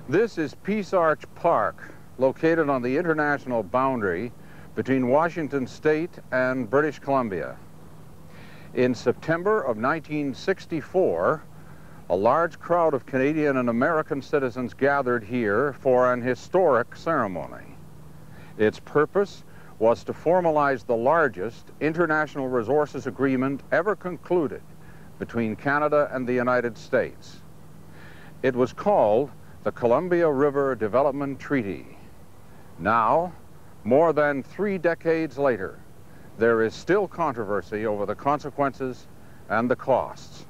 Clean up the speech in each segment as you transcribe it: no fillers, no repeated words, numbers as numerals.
This is Peace Arch Park, located on the international boundary between Washington State and British Columbia. In September of 1964, a large crowd of Canadian and American citizens gathered here for an historic ceremony. Its purpose was to formalize the largest international resources agreement ever concluded between Canada and the United States. It was called the Columbia River Development Treaty. Now, more than 3 decades later, there is still controversy over the consequences and the costs.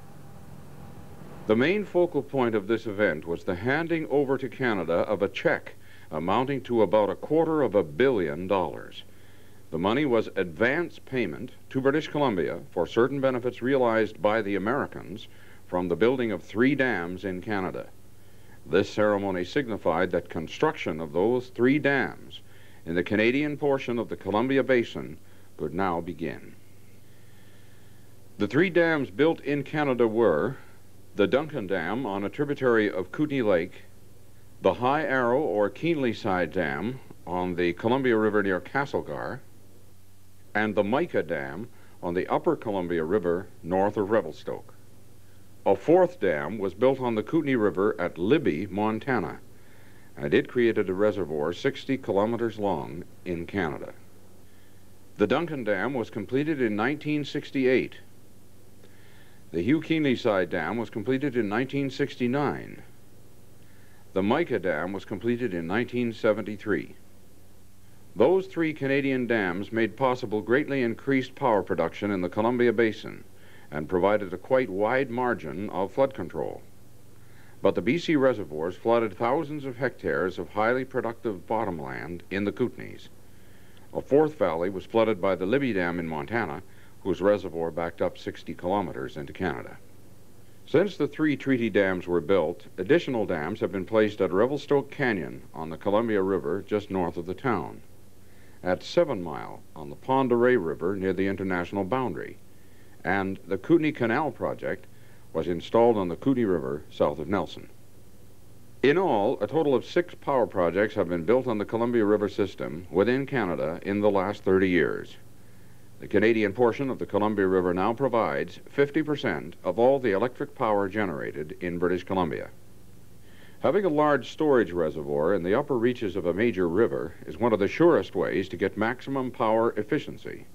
The main focal point of this event was the handing over to Canada of a check amounting to about $250 million. The money was advance payment to British Columbia for certain benefits realized by the Americans from the building of 3 dams in Canada. This ceremony signified that construction of those 3 dams in the Canadian portion of the Columbia Basin could now begin. The 3 dams built in Canada were the Duncan Dam on a tributary of Kootenay Lake, the High Arrow or Keenly Side Dam on the Columbia River near Castlegar, and the Mica Dam on the upper Columbia River north of Revelstoke. A 4th dam was built on the Kootenay River at Libby, Montana, and it created a reservoir 60 kilometers long in Canada. The Duncan Dam was completed in 1968. The Hugh Keenly Side Dam was completed in 1969. The Mica Dam was completed in 1973. Those 3 Canadian dams made possible greatly increased power production in the Columbia Basin and provided a quite wide margin of flood control. But the BC reservoirs flooded thousands of hectares of highly productive bottomland in the Kootenays. A 4th valley was flooded by the Libby Dam in Montana, whose reservoir backed up 60 kilometers into Canada. Since the 3 treaty dams were built, additional dams have been placed at Revelstoke Canyon on the Columbia River just north of the town, at 7 Mile on the Pend Oreille River near the international boundary, and the Kootenay Canal project was installed on the Kootenay River south of Nelson. In all, a total of 6 power projects have been built on the Columbia River system within Canada in the last 30 years. The Canadian portion of the Columbia River now provides 50% of all the electric power generated in British Columbia. Having a large storage reservoir in the upper reaches of a major river is one of the surest ways to get maximum power efficiency.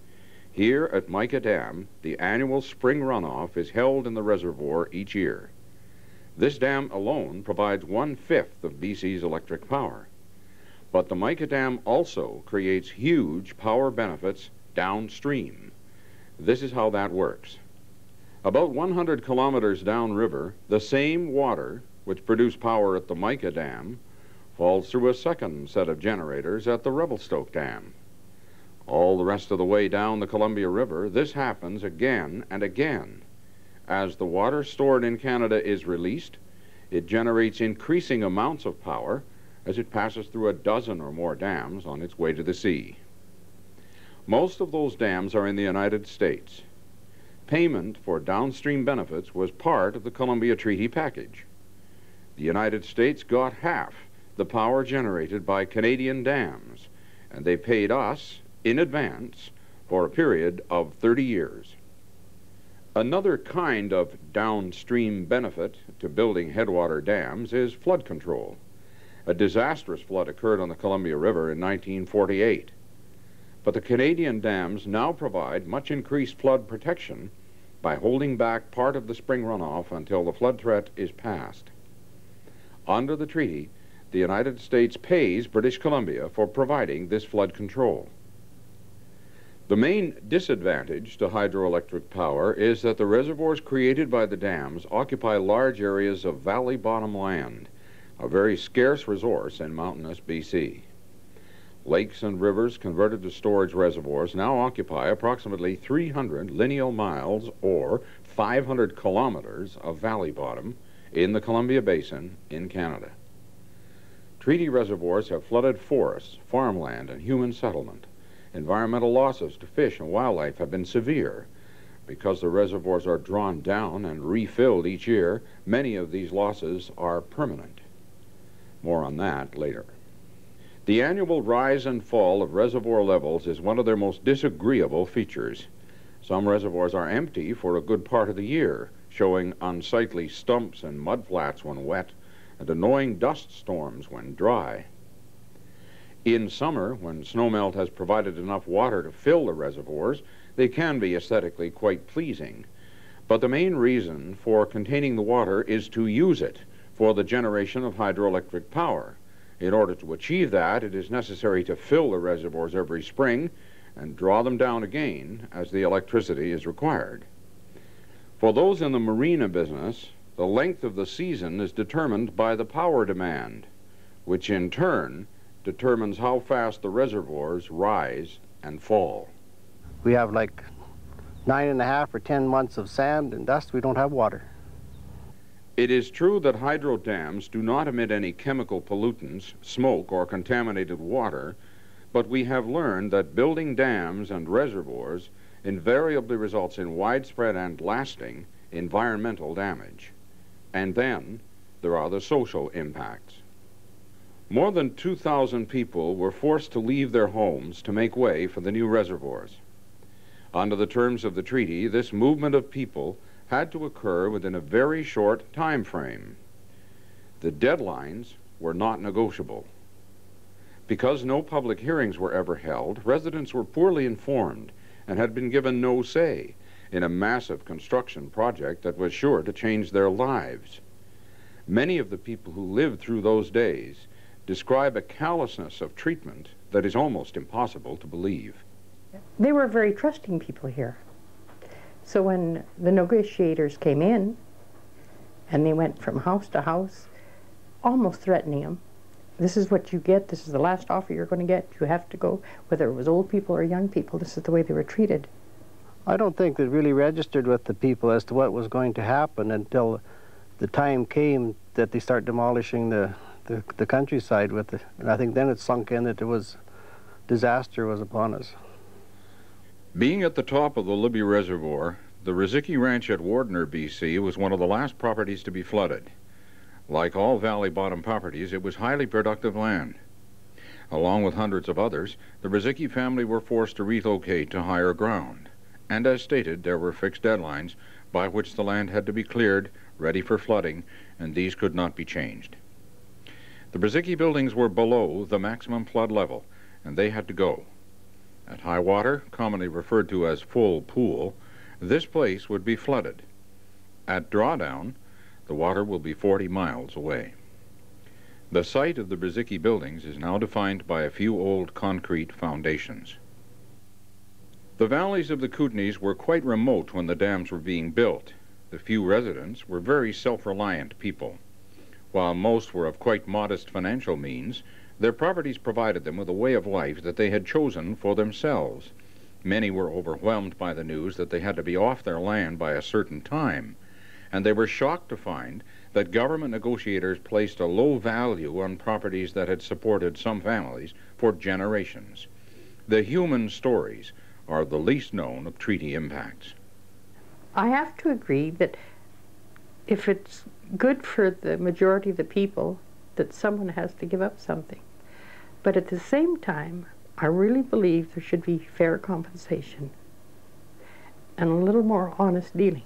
Here at Mica Dam, the annual spring runoff is held in the reservoir each year. This dam alone provides 1/5 of BC's electric power. But the Mica Dam also creates huge power benefits downstream. This is how that works. About 100 kilometers downriver, the same water which produced power at the Mica Dam falls through a second set of generators at the Revelstoke Dam. All the rest of the way down the Columbia River, this happens again and again. As the water stored in Canada is released, it generates increasing amounts of power as it passes through a dozen or more dams on its way to the sea. Most of those dams are in the United States. Payment for downstream benefits was part of the Columbia Treaty package. The United States got half the power generated by Canadian dams, and they paid us in advance for a period of 30 years. Another kind of downstream benefit to building headwater dams is flood control. A disastrous flood occurred on the Columbia River in 1948. But the Canadian dams now provide much increased flood protection by holding back part of the spring runoff until the flood threat is past. Under the treaty, the United States pays British Columbia for providing this flood control. The main disadvantage to hydroelectric power is that the reservoirs created by the dams occupy large areas of valley bottom land, a very scarce resource in mountainous BC. Lakes and rivers converted to storage reservoirs now occupy approximately 300 lineal miles or 500 kilometers of valley bottom in the Columbia Basin in Canada. Treaty reservoirs have flooded forests, farmland, and human settlement. Environmental losses to fish and wildlife have been severe. Because the reservoirs are drawn down and refilled each year, many of these losses are permanent. More on that later. The annual rise and fall of reservoir levels is one of their most disagreeable features. Some reservoirs are empty for a good part of the year, showing unsightly stumps and mudflats when wet, and annoying dust storms when dry. In summer, when snowmelt has provided enough water to fill the reservoirs, they can be aesthetically quite pleasing. But the main reason for containing the water is to use it for the generation of hydroelectric power. In order to achieve that, it is necessary to fill the reservoirs every spring and draw them down again as the electricity is required. For those in the marina business, the length of the season is determined by the power demand, which in turn determines how fast the reservoirs rise and fall. We have like 9.5 or 10 months of sand and dust. We don't have water. It is true that hydro dams do not emit any chemical pollutants, smoke, or contaminated water, but we have learned that building dams and reservoirs invariably results in widespread and lasting environmental damage. And then there are the social impacts. More than 2,000 people were forced to leave their homes to make way for the new reservoirs. Under the terms of the treaty, this movement of people had to occur within a very short time frame. The deadlines were not negotiable. Because no public hearings were ever held, residents were poorly informed and had been given no say in a massive construction project that was sure to change their lives. Many of the people who lived through those days describe a callousness of treatment that is almost impossible to believe. They were very trusting people here. So when the negotiators came in, and they went from house to house, almost threatening them, this is what you get, this is the last offer you're going to get, you have to go, whether it was old people or young people, this is the way they were treated. I don't think they really registered with the people as to what was going to happen until the time came that they start demolishing the countryside with it. And I think then it sunk in that there was disaster was upon us. Being at the top of the Libby Reservoir, the Riziki Ranch at Wardner, BC was one of the last properties to be flooded. Like all valley bottom properties, it was highly productive land. Along with hundreds of others, the Riziki family were forced to relocate to higher ground. And as stated, there were fixed deadlines by which the land had to be cleared, ready for flooding, and these could not be changed. The Riziki buildings were below the maximum flood level, and they had to go. At high water, commonly referred to as full pool, this place would be flooded. At drawdown, the water will be 40 miles away. The site of the Riziki buildings is now defined by a few old concrete foundations. The valleys of the Kootenays were quite remote when the dams were being built. The few residents were very self-reliant people. While most were of quite modest financial means, their properties provided them with a way of life that they had chosen for themselves. Many were overwhelmed by the news that they had to be off their land by a certain time, and they were shocked to find that government negotiators placed a low value on properties that had supported some families for generations. The human stories are the least known of treaty impacts. I have to agree that if it's good for the majority of the people, that someone has to give up something. But at the same time, I really believe there should be fair compensation and a little more honest dealing.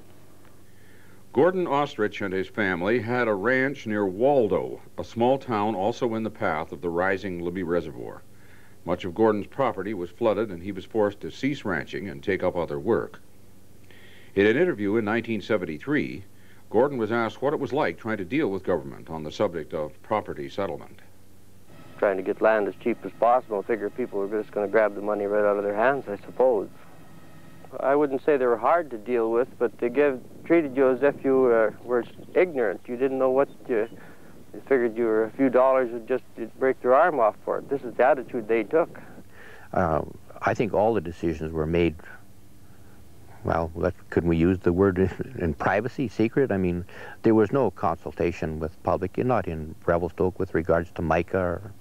Gordon Ostrich and his family had a ranch near Waldo, a small town also in the path of the rising Libby Reservoir. Much of Gordon's property was flooded, and he was forced to cease ranching and take up other work. In an interview in 1973, Gordon was asked what it was like trying to deal with government on the subject of property settlement. Trying to get land as cheap as possible. I figure people were just going to grab the money right out of their hands, I suppose. I wouldn't say they were hard to deal with, but they treated you as if you were ignorant. You didn't know what you figured you were a few dollars would just break your arm off for it. This is the attitude they took. I think all the decisions were made, well, couldn't we use the word in privacy, secret? I mean, there was no consultation with public, not in Revelstoke with regards to mica, or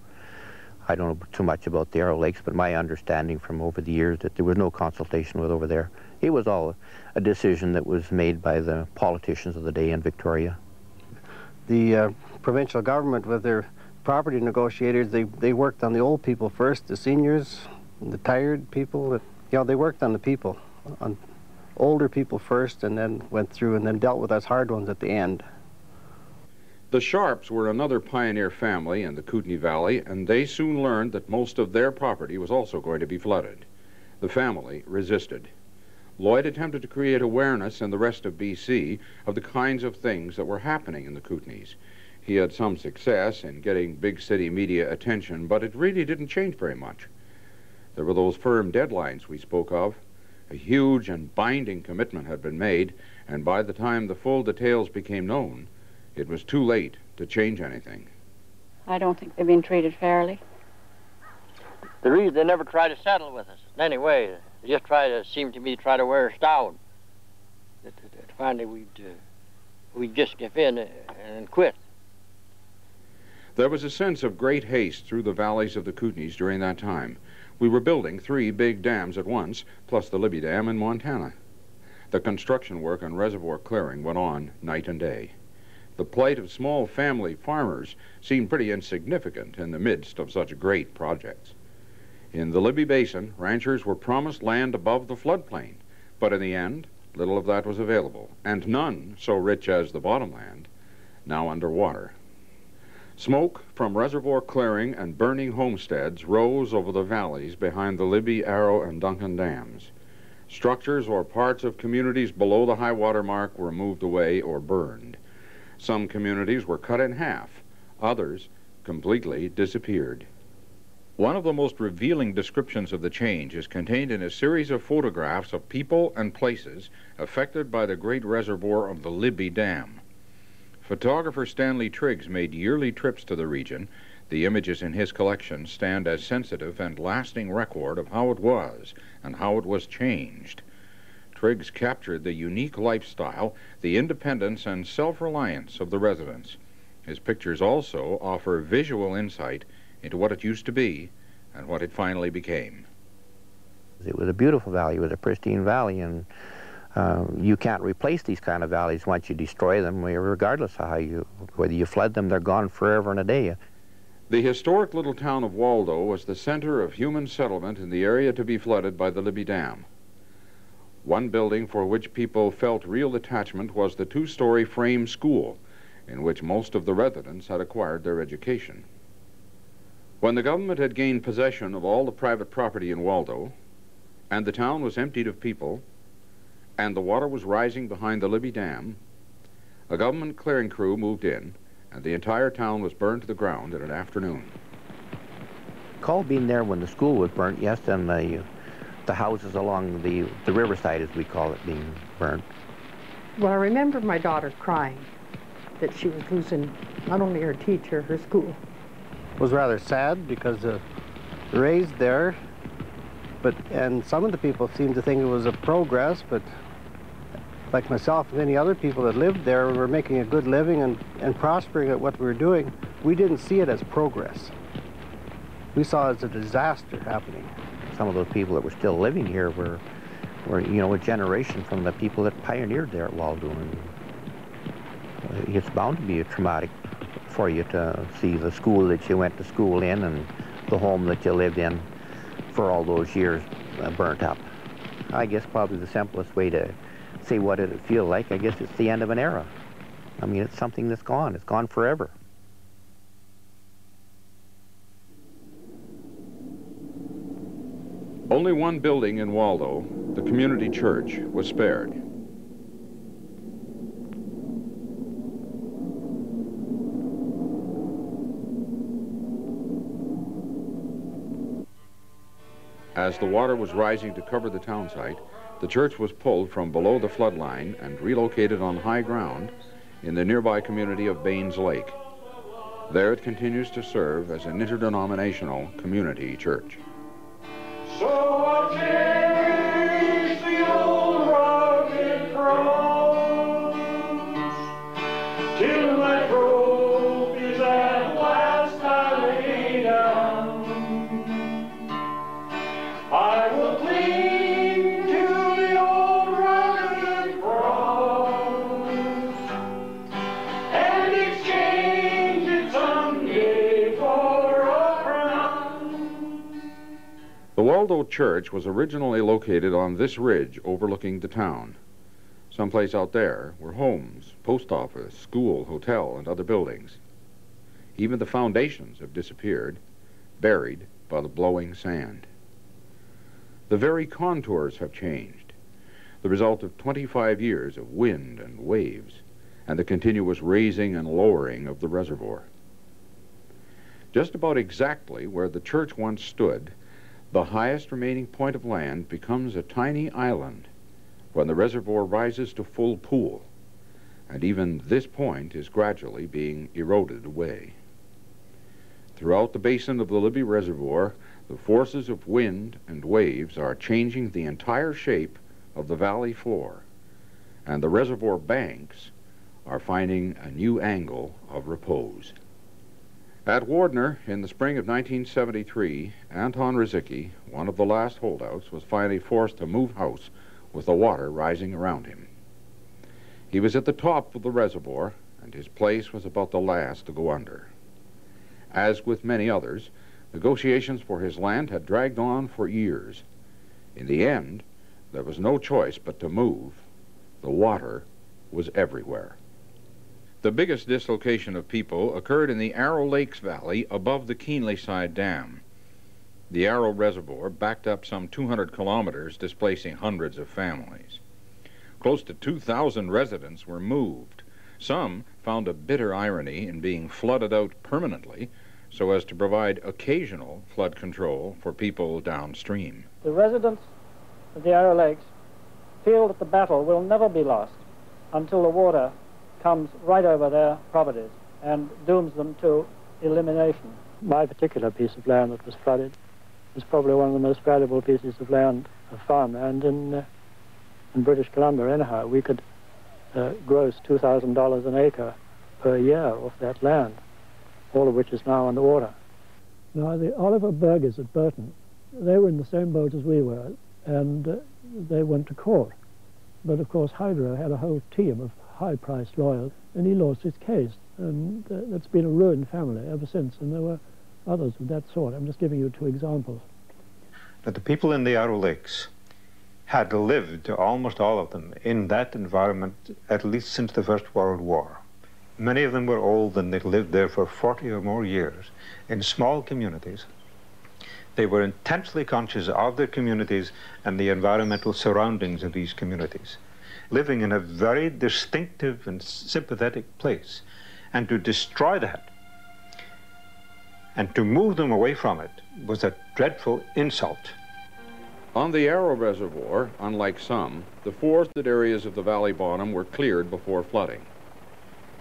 I don't know too much about the Arrow Lakes, but my understanding from over the years that there was no consultation with over there. It was all a decision that was made by the politicians of the day in Victoria. The provincial government, with their property negotiators, they worked on the old people first, the seniors, the tired people. You know, they worked on the people, on older people first, and then went through and then dealt with us hard ones at the end. The Sharps were another pioneer family in the Kootenai Valley, and they soon learned that most of their property was also going to be flooded. The family resisted. Lloyd attempted to create awareness in the rest of BC of the kinds of things that were happening in the Kootenays. He had some success in getting big city media attention, but it really didn't change very much. There were those firm deadlines we spoke of. A huge and binding commitment had been made, and by the time the full details became known, it was too late to change anything. I don't think they've been treated fairly. The reason they never try to settle with us in any way, they just seem to me, try to wear us down. That finally we'd just give in and quit. There was a sense of great haste through the valleys of the Kootenays during that time. We were building 3 big dams at once, plus the Libby Dam in Montana. The construction work on reservoir clearing went on night and day. The plight of small family farmers seemed pretty insignificant in the midst of such great projects. In the Libby Basin, ranchers were promised land above the floodplain, but in the end, little of that was available, and none so rich as the bottomland, now underwater. Smoke from reservoir clearing and burning homesteads rose over the valleys behind the Libby, Arrow, and Duncan dams. Structures or parts of communities below the high water mark were moved away or burned. Some communities were cut in half. Others completely disappeared. One of the most revealing descriptions of the change is contained in a series of photographs of people and places affected by the great reservoir of the Libby Dam. Photographer Stanley Triggs made yearly trips to the region. The images in his collection stand as sensitive and lasting record of how it was and how it was changed. Triggs captured the unique lifestyle, the independence and self-reliance of the residents. His pictures also offer visual insight into what it used to be and what it finally became. It was a beautiful valley. It was a pristine valley, and you can't replace these kind of valleys once you destroy them, regardless of whether you flood them, they're gone forever and a day. The historic little town of Waldo was the center of human settlement in the area to be flooded by the Libby Dam. One building for which people felt real attachment was the 2-story frame school, in which most of the residents had acquired their education. When the government had gained possession of all the private property in Waldo, and the town was emptied of people, and the water was rising behind the Libby Dam, a government clearing crew moved in, and the entire town was burned to the ground in an afternoon. Recall being there when the school was burnt, yes, and the houses along the riverside, as we call it, being burnt. Well, I remember my daughter crying that she was losing not only her teacher, her school. It was rather sad because raised there, and some of the people seemed to think it was a progress, but like myself and many other people that lived there, were making a good living and prospering at what we were doing. We didn't see it as progress. We saw it as a disaster happening. Some of those people that were still living here were a generation from the people that pioneered there at Waldo. And it's bound to be traumatic for you to see the school that you went to school in and the home that you lived in for all those years burnt up. I guess probably the simplest way to say what did it feel like, I guess it's the end of an era. I mean, it's something that's gone. It's gone forever. Only one building in Waldo, the community church, was spared. As the water was rising to cover the town site, the church was pulled from below the flood line and relocated on high ground in the nearby community of Baines Lake. There it continues to serve as an interdenominational community church. So I'll chase the old rugged cross till my trophies at last I lay down. I will cling to the old rugged cross and exchange it someday The Waldo Church was originally located on this ridge overlooking the town. Someplace out there were homes, post office, school, hotel, and other buildings. Even the foundations have disappeared, buried by the blowing sand. The very contours have changed, the result of 25 years of wind and waves, and the continuous raising and lowering of the reservoir. Just about exactly where the church once stood, the highest remaining point of land becomes a tiny island when the reservoir rises to full pool, and even this point is gradually being eroded away. Throughout the basin of the Libby Reservoir, the forces of wind and waves are changing the entire shape of the valley floor, and the reservoir banks are finding a new angle of repose. At Wardner, in the spring of 1973, Anton Rizicki, one of the last holdouts, was finally forced to move house with the water rising around him. He was at the top of the reservoir, and his place was about the last to go under. As with many others, negotiations for his land had dragged on for years. In the end, there was no choice but to move. The water was everywhere. The biggest dislocation of people occurred in the Arrow Lakes Valley above the Keenly Side Dam. The Arrow Reservoir backed up some 200 kilometers, displacing hundreds of families. Close to 2,000 residents were moved. Some found a bitter irony in being flooded out permanently so as to provide occasional flood control for people downstream. The residents of the Arrow Lakes feel that the battle will never be lost until the water comes right over their properties and dooms them to elimination. My particular piece of land that was flooded was probably one of the most valuable pieces of land, of farmland in British Columbia. Anyhow, we could gross $2,000 an acre per year off that land, all of which is now underwater. Now, the Oliver Burgers at Burton, they were in the same boat as we were, and they went to court. But, of course, Hydro had a whole team of high-priced lawyers, and he lost his case. And that's been a ruined family ever since, and there were others of that sort. I'm just giving you two examples. But the people in the Arrow Lakes had lived, almost all of them, in that environment at least since the First World War. Many of them were old, and they'd lived there for 40 or more years in small communities. They were intensely conscious of their communities and the environmental surroundings of these communities, living in a very distinctive and sympathetic place. And to destroy that and to move them away from it was a dreadful insult. On the Arrow Reservoir, unlike some, the forested areas of the valley bottom were cleared before flooding.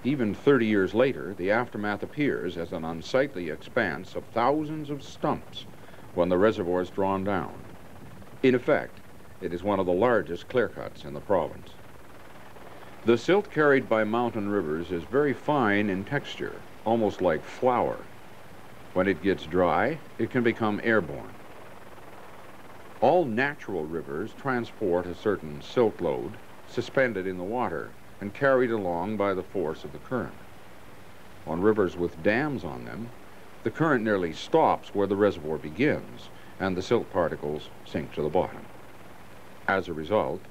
Even 30 years later, the aftermath appears as an unsightly expanse of thousands of stumps when the reservoir is drawn down. In effect, it is one of the largest clear-cuts in the province. The silt carried by mountain rivers is very fine in texture, almost like flour. When it gets dry, it can become airborne. All natural rivers transport a certain silt load suspended in the water and carried along by the force of the current. On rivers with dams on them, the current nearly stops where the reservoir begins, and the silt particles sink to the bottom. As a result,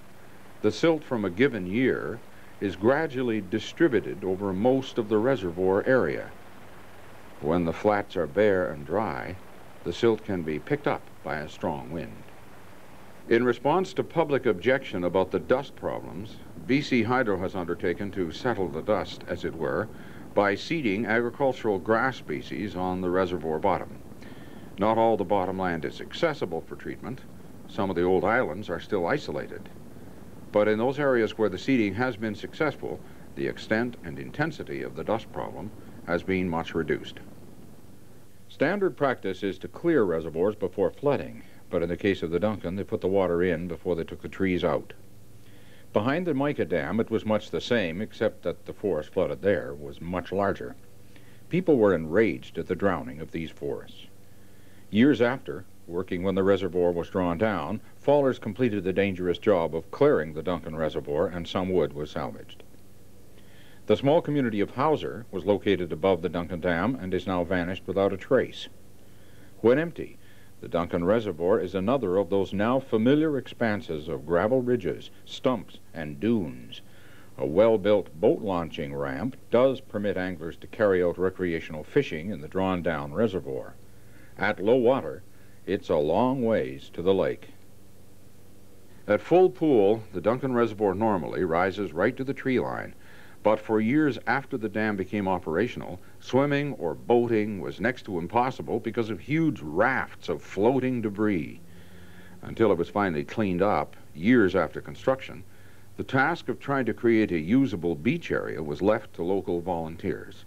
the silt from a given year is gradually distributed over most of the reservoir area. When the flats are bare and dry, the silt can be picked up by a strong wind. In response to public objection about the dust problems, BC Hydro has undertaken to settle the dust, as it were, by seeding agricultural grass species on the reservoir bottom. Not all the bottom land is accessible for treatment. Some of the old islands are still isolated. But in those areas where the seeding has been successful, the extent and intensity of the dust problem has been much reduced. Standard practice is to clear reservoirs before flooding, but in the case of the Duncan, they put the water in before they took the trees out. Behind the Mica Dam, it was much the same, except that the forest flooded there was much larger. People were enraged at the drowning of these forests. Years after, working when the reservoir was drawn down, fallers completed the dangerous job of clearing the Duncan Reservoir, and some wood was salvaged. The small community of Hauser was located above the Duncan Dam and is now vanished without a trace. When empty, The Duncan Reservoir is another of those now familiar expanses of gravel ridges, stumps, and dunes. A well-built boat launching ramp does permit anglers to carry out recreational fishing in the drawn-down reservoir. At low water, it's a long ways to the lake. At full pool, the Duncan Reservoir normally rises right to the tree line, but for years after the dam became operational, swimming or boating was next to impossible because of huge rafts of floating debris. Until it was finally cleaned up, years after construction, the task of trying to create a usable beach area was left to local volunteers.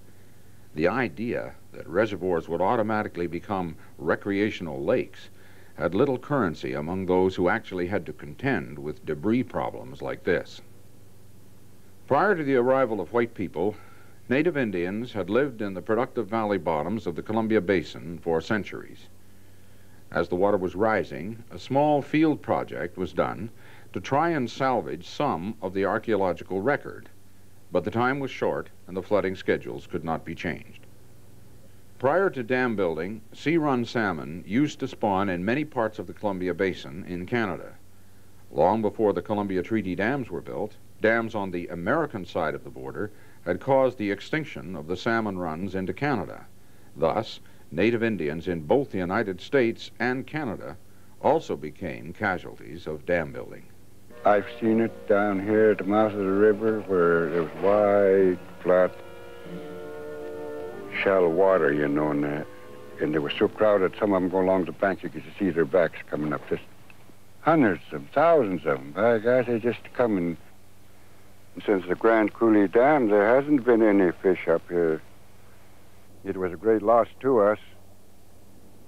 The idea that reservoirs would automatically become recreational lakes had little currency among those who actually had to contend with debris problems like this. Prior to the arrival of white people, Native Indians had lived in the productive valley bottoms of the Columbia Basin for centuries. As the water was rising, a small field project was done to try and salvage some of the archaeological record, but the time was short and the flooding schedules could not be changed. Prior to dam building, sea-run salmon used to spawn in many parts of the Columbia Basin in Canada. Long before the Columbia Treaty dams were built, dams on the American side of the border had caused the extinction of the salmon runs into Canada. Thus, Native Indians in both the United States and Canada also became casualties of dam building. I've seen it down here at the mouth of the river where there was wide, flat, shallow water, you know, and they were so crowded, some of them go along the bank, you could see their backs coming up, just hundreds of them, thousands of them. By gosh, they just come in. Since the Grand Coulee Dam, there hasn't been any fish up here. It was a great loss to us.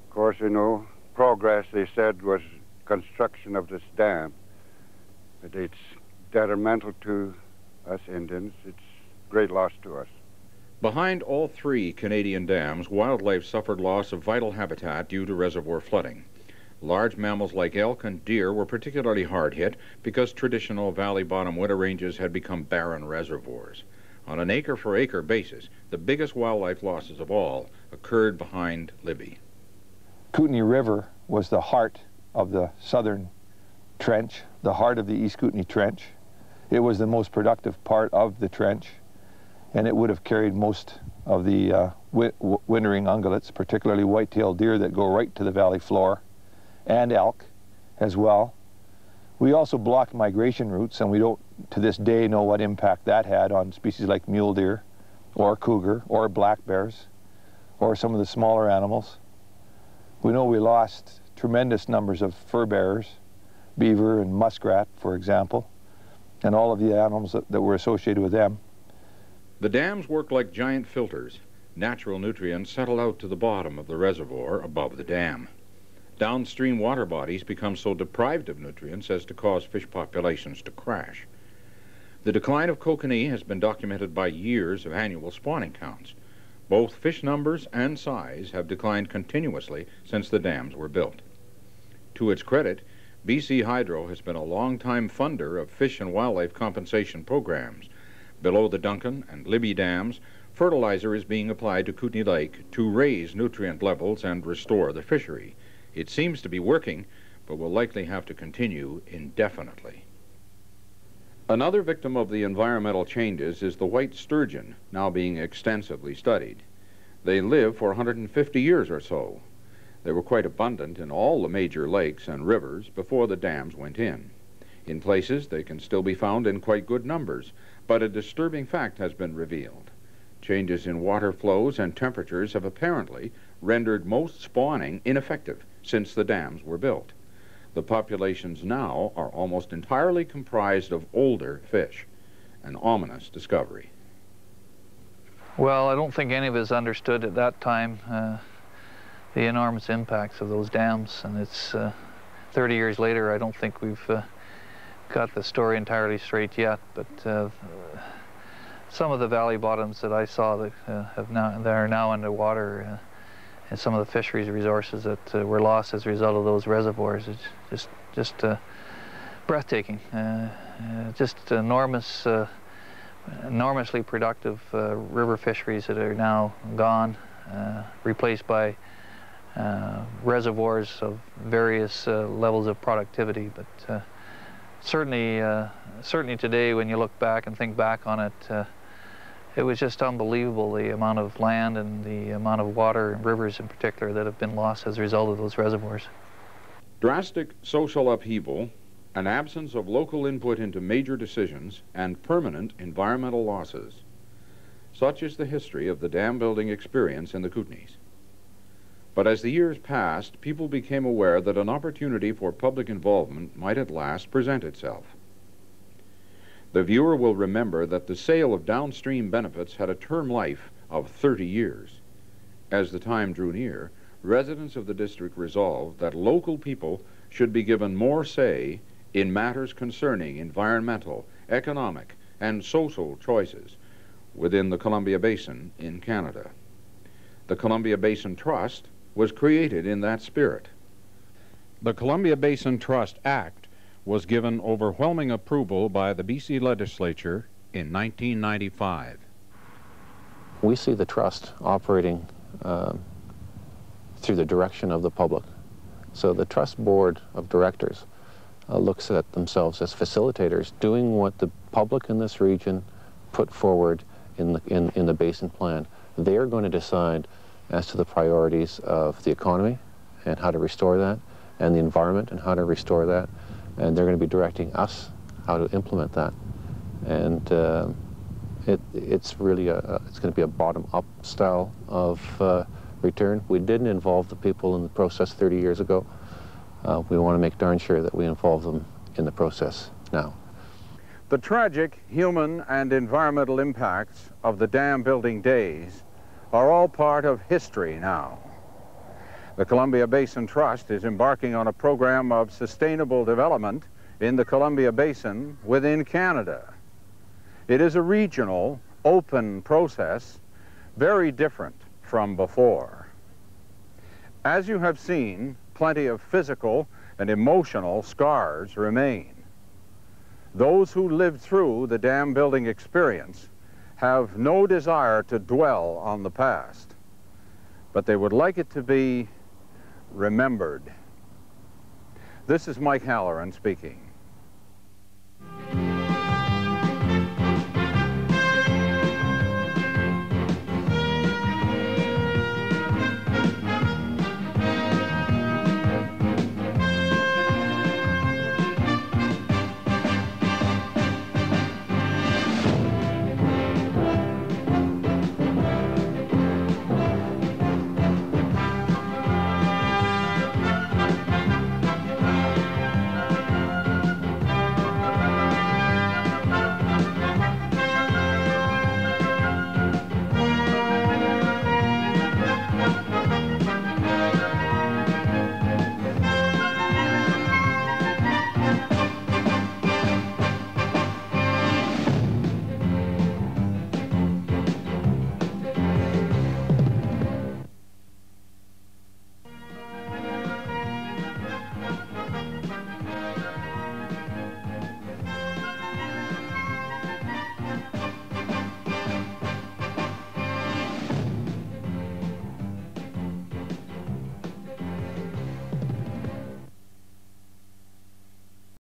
Of course, you know, progress, they said, was construction of this dam. But it's detrimental to us Indians. It's a great loss to us. Behind all three Canadian dams, wildlife suffered loss of vital habitat due to reservoir flooding. Large mammals like elk and deer were particularly hard hit because traditional valley bottom winter ranges had become barren reservoirs. On an acre-for-acre basis, the biggest wildlife losses of all occurred behind Libby. Kootenai River was the heart of the southern trench, the heart of the East Kootenai Trench. It was the most productive part of the trench, and it would have carried most of the wintering ungulates, particularly white-tailed deer that go right to the valley floor, and elk as well. We also blocked migration routes, and we don't to this day know what impact that had on species like mule deer or cougar or black bears or some of the smaller animals. We know we lost tremendous numbers of fur bearers, beaver and muskrat, for example, and all of the animals that were associated with them. The dams work like giant filters. Natural nutrients settle out to the bottom of the reservoir above the dam. Downstream water bodies become so deprived of nutrients as to cause fish populations to crash. The decline of kokanee has been documented by years of annual spawning counts. Both fish numbers and size have declined continuously since the dams were built. To its credit, BC Hydro has been a long-time funder of fish and wildlife compensation programs. Below the Duncan and Libby dams, fertilizer is being applied to Kootenai Lake to raise nutrient levels and restore the fishery. It seems to be working, but will likely have to continue indefinitely. Another victim of the environmental changes is the white sturgeon, now being extensively studied. They live for 150 years or so. They were quite abundant in all the major lakes and rivers before the dams went in. In places, they can still be found in quite good numbers, but a disturbing fact has been revealed. Changes in water flows and temperatures have apparently rendered most spawning ineffective since the dams were built. The populations now are almost entirely comprised of older fish, an ominous discovery. Well, I don't think any of us understood at that time the enormous impacts of those dams, and it's 30 years later. I don't think we've got the story entirely straight yet, but some of the valley bottoms that I saw that are now underwater, and some of the fisheries resources that were lost as a result of those reservoirs, it's just breathtaking. Just enormously productive river fisheries that are now gone, replaced by reservoirs of various levels of productivity. But certainly today, when you look back and think back on it, it was just unbelievable, the amount of land and the amount of water, and rivers in particular, that have been lost as a result of those reservoirs. Drastic social upheaval, an absence of local input into major decisions, and permanent environmental losses. Such is the history of the dam building experience in the Kootenays. But as the years passed, people became aware that an opportunity for public involvement might at last present itself. The viewer will remember that the sale of downstream benefits had a term life of 30 years. As the time drew near, residents of the district resolved that local people should be given more say in matters concerning environmental, economic, and social choices within the Columbia Basin in Canada. The Columbia Basin Trust was created in that spirit. The Columbia Basin Trust Act was given overwhelming approval by the BC legislature in 1995. We see the trust operating through the direction of the public. So the trust board of directors looks at themselves as facilitators, doing what the public in this region put forward in the basin plan. They are going to decide as to the priorities of the economy and how to restore that, and the environment and how to restore that. And they're going to be directing us how to implement that. And it's really it's going to be a bottom-up style of return. We didn't involve the people in the process 30 years ago. We want to make darn sure that we involve them in the process now. The tragic human and environmental impacts of the dam building days are all part of history now. The Columbia Basin Trust is embarking on a program of sustainable development in the Columbia Basin within Canada. It is a regional, open process, very different from before. As you have seen, plenty of physical and emotional scars remain. Those who lived through the dam building experience have no desire to dwell on the past, but they would like it to be remembered. This is Mike Halloran speaking.